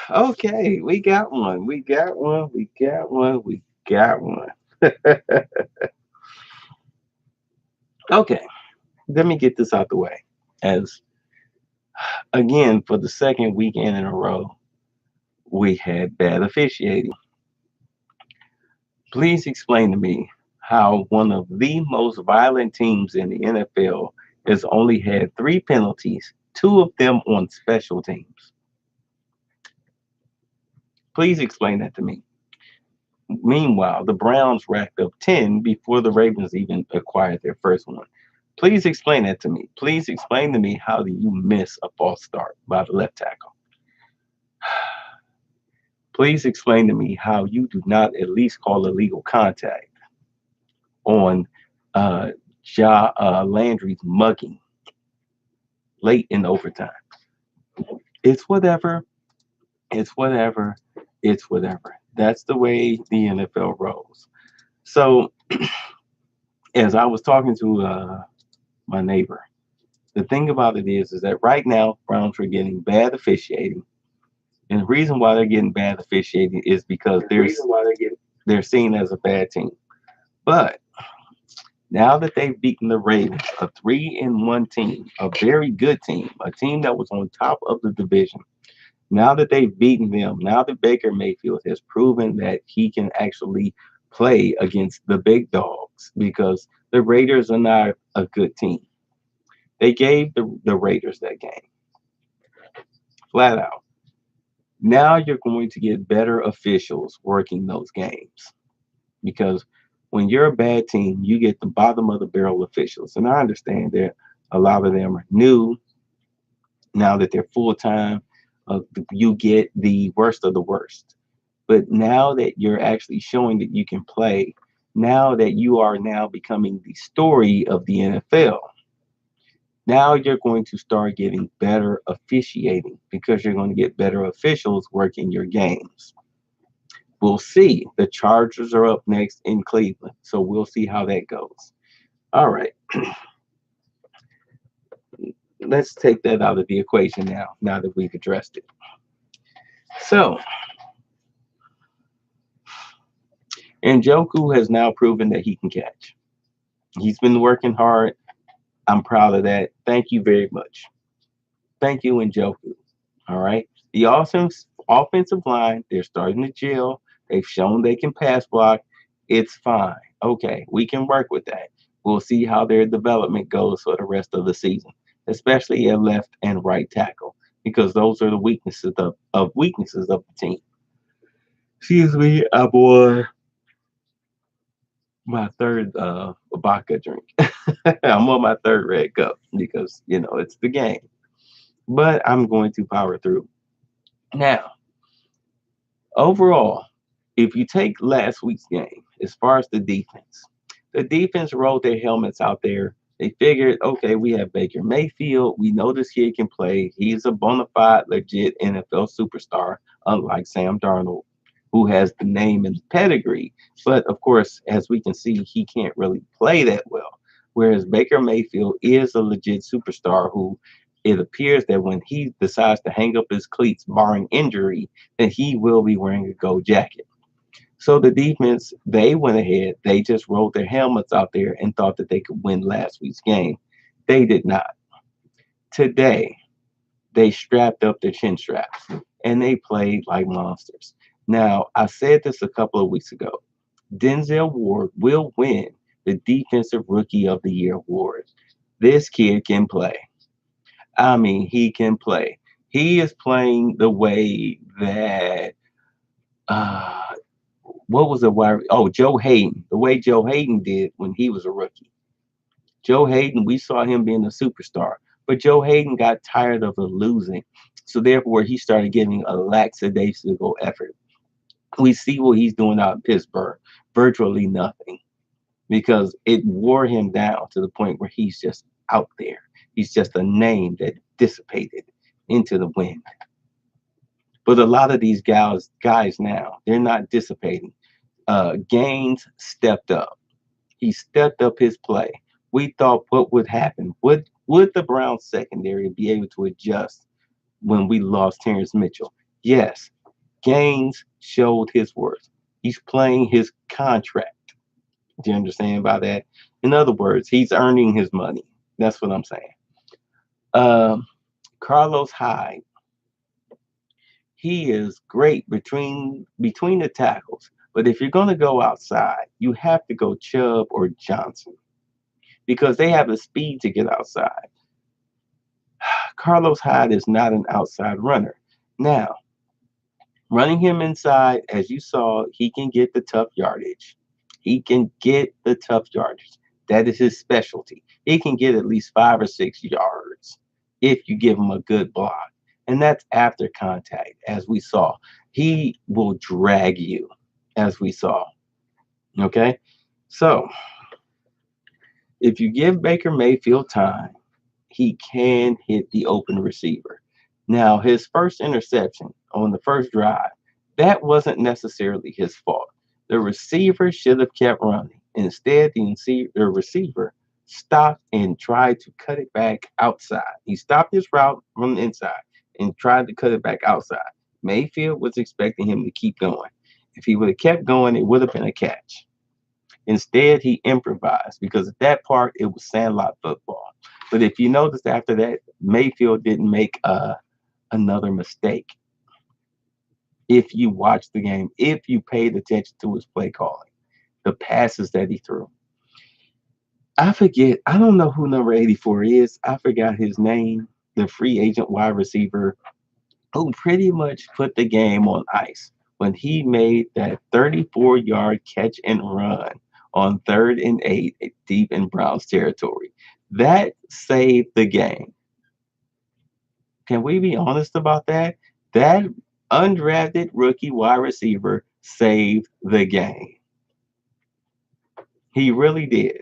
Okay, we got one. We got one. We got one. We got one. Okay, let me get this out the way. As again, for the second weekend in a row, we had bad officiating. Please explain to me how one of the most violent teams in the NFL has only had three penalties, two of them on special teams. Please explain that to me. Meanwhile, the Browns racked up 10 before the Ravens even acquired their first one. Please explain that to me. Please explain to me how do you miss a false start by the left tackle? Please explain to me how you do not at least call illegal contact on Landry's mugging late in overtime. It's whatever. It's whatever. It's whatever. That's the way the NFL rolls. So, as I was talking to my neighbor, the thing about it is that right now Browns are getting bad officiating, and the reason why they're getting bad officiating is because they're seen as a bad team. But now that they've beaten the Ravens, a 3-1 team, a very good team, a team that was on top of the division, now that they've beaten them, now that Baker Mayfield has proven that he can actually play against the big dogs because the Raiders are not a good team. They gave the Raiders that game, flat out. Now you're going to get better officials working those games because when you're a bad team, you get the bottom of the barrel officials. And I understand that a lot of them are new now that they're full time. You get the worst of the worst. But now that you're actually showing that you can play, now that you are now becoming the story of the NFL, now you're going to start getting better officiating because you're going to get better officials working your games. We'll see. The Chargers are up next in Cleveland, so we'll see how that goes. All right, let's take that out of the equation now. Now that we've addressed it, so Njoku has now proven that he can catch. He's been working hard. I'm proud of that. Thank you very much. Thank you, Njoku. All right. The offensive line, they're starting to gel. They've shown they can pass block. It's fine. Okay, we can work with that. We'll see how their development goes for the rest of the season, especially at left and right tackle, because those are the weaknesses of the team. Excuse me, I bought my third vodka drink. I'm on my third red cup because it's the game. But I'm going to power through. Now, overall, if you take last week's game, as far as the defense rolled their helmets out there. They figured, okay, we have Baker Mayfield. We know this kid can play. He's a bona fide, legit NFL superstar, unlike Sam Darnold, who has the name and the pedigree. But of course, as we can see, he can't really play that well. Whereas Baker Mayfield is a legit superstar who it appears that when he decides to hang up his cleats, barring injury, that he will be wearing a gold jacket. So the defense, they went ahead. They just rolled their helmets out there and thought that they could win last week's game. They did not. Today, they strapped up their chin straps and they played like monsters. Now, I said this a couple of weeks ago. Denzel Ward will win the Defensive Rookie of the Year award. This kid can play. I mean, he can play. He is playing the way that uh, what was the wide? Oh, Joe Hayden. The way Joe Hayden did when he was a rookie. Joe Hayden, we saw him being a superstar, but Joe Hayden got tired of the losing, so therefore he started giving a lackadaisical effort. We see what he's doing out in Pittsburgh, virtually nothing, because it wore him down to the point where he's just out there. He's just a name that dissipated into the wind. But a lot of these guys now, they're not dissipating. Gaines stepped up. He stepped up his play. We thought what would happen? Would the Browns secondary be able to adjust when we lost Terrence Mitchell? Yes, Gaines showed his worth. He's playing his contract. Do you understand by that? In other words, he's earning his money. That's what I'm saying. Um, Carlos Hyde, he is great between the tackles. But if you're going to go outside, you have to go Chubb or Johnson because they have the speed to get outside. Carlos Hyde is not an outside runner. Now, running him inside, as you saw, he can get the tough yardage. He can get the tough yardage. That is his specialty. He can get at least 5 or 6 yards if you give him a good block. And that's after contact, as we saw. He will drag you, as we saw. Okay? So, if you give Baker Mayfield time, he can hit the open receiver. Now, his first interception on the first drive, that wasn't necessarily his fault. The receiver should have kept running. Instead, the receiver stopped and tried to cut it back outside. He stopped his route from the inside and tried to cut it back outside. Mayfield was expecting him to keep going. If he would have kept going, it would have been a catch. Instead, he improvised because at that part it was sandlot football. But if you notice after that, Mayfield didn't make another mistake. If you watch the game, if you paid attention to his play calling, the passes that he threw. I forget, I don't know who number 84 is. I forgot his name, the free agent wide receiver who pretty much put the game on ice when he made that 34-yard catch and run on 3rd and 8 deep in Browns territory. That saved the game. Can we be honest about that? That undrafted rookie wide receiver saved the game. He really did.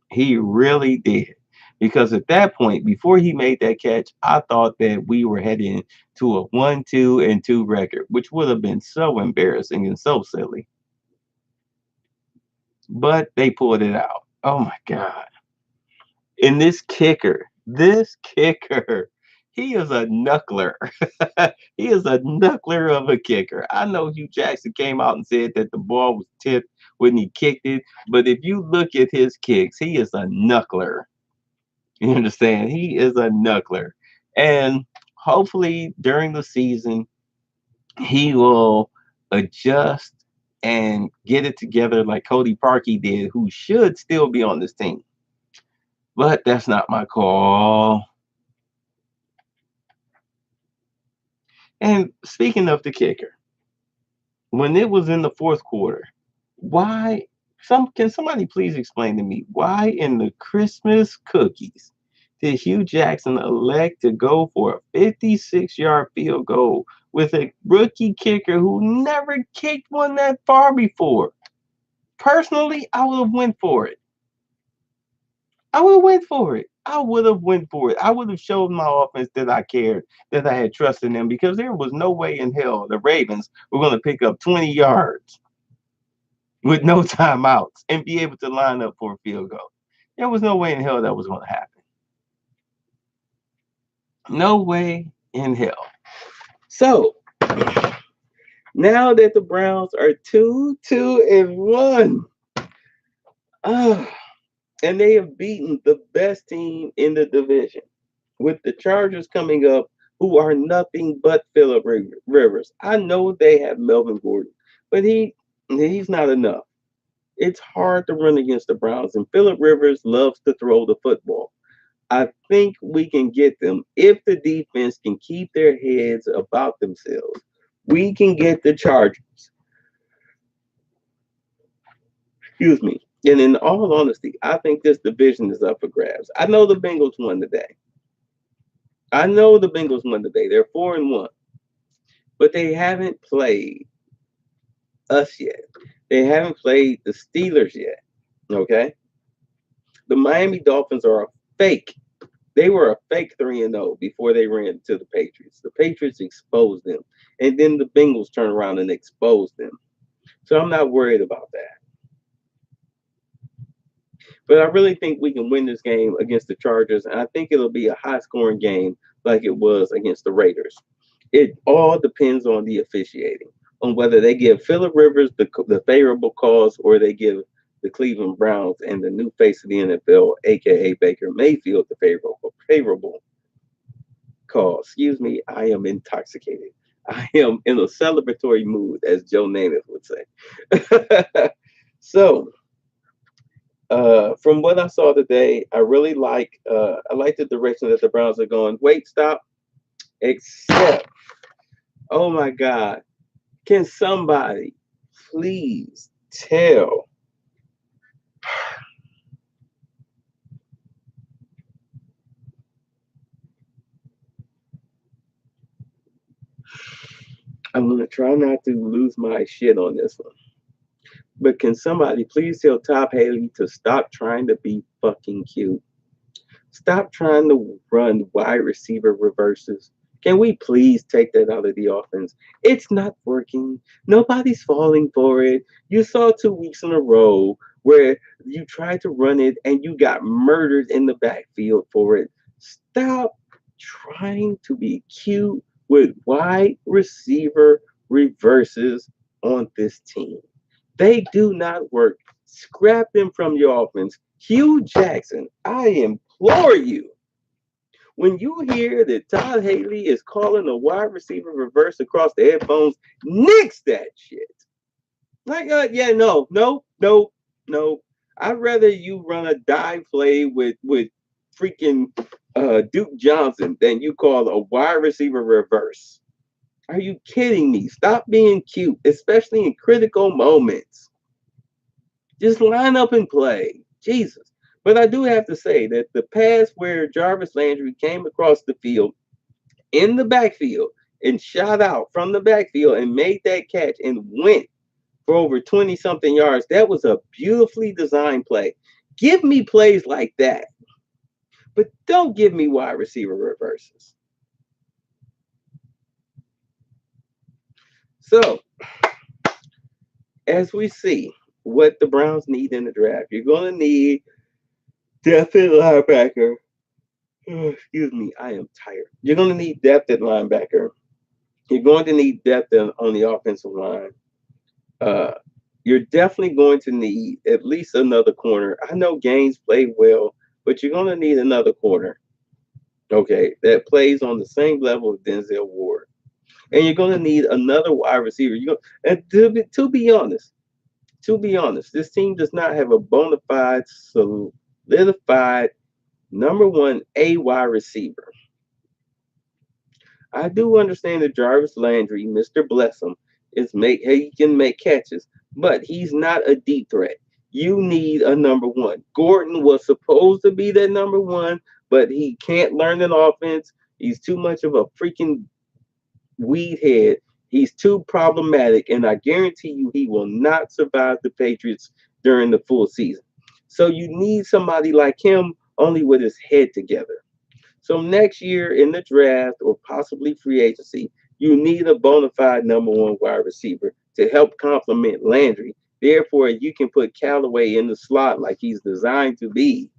He really did. Because at that point, before he made that catch, I thought that we were heading to a 1-2-2 record, which would have been so embarrassing and so silly. But they pulled it out. Oh my God. And this kicker, he is a knuckler. He is a knuckler of a kicker. I know Hugh Jackson came out and said that the ball was tipped when he kicked it, but if you look at his kicks, he is a knuckler. You understand? He is a knuckler. And hopefully during the season, he will adjust and get it together like Cody Parkey did, who should still be on this team. But that's not my call. And speaking of the kicker, when it was in the fourth quarter, why some can somebody please explain to me why in the Christmas cookies did Hugh Jackson elect to go for a 56-yard field goal with a rookie kicker who never kicked one that far before? Personally, I would have went for it. I would have went for it. I would have went for it. I would have showed my offense that I cared, that I had trust in them, because there was no way in hell the Ravens were going to pick up 20 yards with no timeouts and be able to line up for a field goal. There was no way in hell that was going to happen. No way in hell. So now that the Browns are 2-1, uh, and they have beaten the best team in the division, with the Chargers coming up, who are nothing but Philip Rivers. I know they have Melvin Gordon, but he's not enough. It's hard to run against the Browns, and Philip Rivers loves to throw the football. I think we can get them if the defense can keep their heads about themselves. We can get the Chargers. Excuse me. And in all honesty, I think this division is up for grabs. I know the Bengals won today. I know the Bengals won today. They're 4-1, but they haven't played us yet. They haven't played the Steelers yet. Okay, the Miami Dolphins are a fake. They were a fake 3-0 before they ran to the Patriots. The Patriots exposed them, and then the Bengals turned around and exposed them. So I'm not worried about that. But I really think we can win this game against the Chargers, and I think it'll be a high-scoring game like it was against the Raiders. It all depends on the officiating, on whether they give Phillip Rivers the favorable calls or they give the Cleveland Browns and the new face of the NFL, aka Baker Mayfield, the favorable call. Excuse me, I am intoxicated. I am in a celebratory mood, as Joe Namath would say. So, from what I saw today, I like the direction that the Browns are going. Wait, stop. Except, oh my God, can somebody please tell? I'm gonna try not to lose my shit on this one. But can somebody please tell Top Haley to stop trying to be fucking cute? Stop trying to run wide receiver reverses. Can we please take that out of the offense? It's not working. Nobody's falling for it. You saw 2 weeks in a row where you tried to run it and you got murdered in the backfield for it. Stop trying to be cute with wide receiver reverses on this team. They do not work. Scrap them from your offense. Hugh Jackson, I implore you, when you hear that Todd Haley is calling a wide receiver reverse across the headphones, nix that shit. Like, yeah, no, no, no, no. I'd rather you run a dive play with freaking Duke Johnson than you call a wide receiver reverse. Are you kidding me? Stop being cute, especially in critical moments. Just line up and play. Jesus. But I do have to say that the pass where Jarvis Landry came across the field in the backfield and shot out from the backfield and made that catch and went for over 20 something yards, that was a beautifully designed play. Give me plays like that, but don't give me wide receiver reverses. So, as we see what the Browns need in the draft, you're going to need depth at linebacker. Oh, excuse me, I am tired. You're going to need depth at linebacker. You're going to need depth on the offensive line. Uh, you're definitely going to need at least another corner. I know Gaines played well, but you're going to need another corner, okay, that plays on the same level as Denzel Ward. And you're going to need another wide receiver. And to be honest, this team does not have a bona fide, solidified number one A wide receiver. I do understand that Jarvis Landry, Mr. Blessum, he can make catches, but he's not a deep threat. You need a number one. Gordon was supposed to be that number one, but he can't learn an offense. He's too much of a freaking weed head. He's too problematic, and I guarantee you he will not survive the Patriots during the full season. So you need somebody like him, only with his head together. So next year in the draft or possibly free agency, you need a bona fide number one wide receiver to help complement Landry. Therefore, you can put Callaway in the slot like he's designed to be.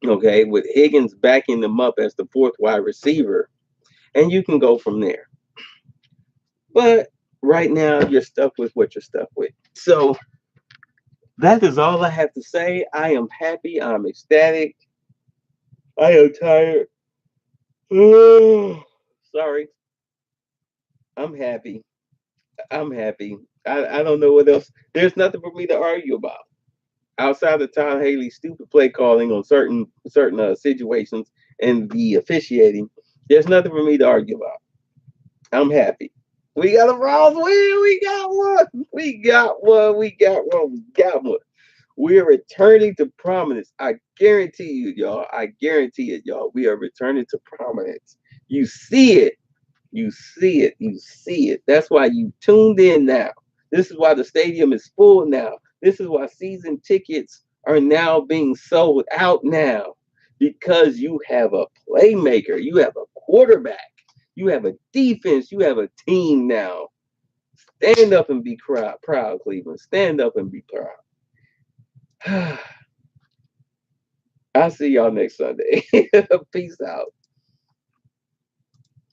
Okay, with Higgins backing them up as the fourth wide receiver, and you can go from there. But right now, you're stuck with what you're stuck with. So that is all I have to say. I am happy. I'm ecstatic. I am tired. Sorry. I'm happy. I'm happy. I don't know what else. There's nothing for me to argue about outside of Tom Haley's stupid play calling on certain situations and the officiating. There's nothing for me to argue about. I'm happy. We got a Browns win. We got one. We got one. We got one. We got one. We are returning to prominence. I guarantee you, y'all. I guarantee it, y'all. We are returning to prominence. You see it. You see it. You see it. That's why you tuned in now. This is why the stadium is full now. This is why season tickets are now being sold out now because you have a playmaker, you have a quarterback, you have a defense, you have a team now. Stand up and be proud, Cleveland. Stand up and be proud. I'll see y'all next Sunday. Peace out.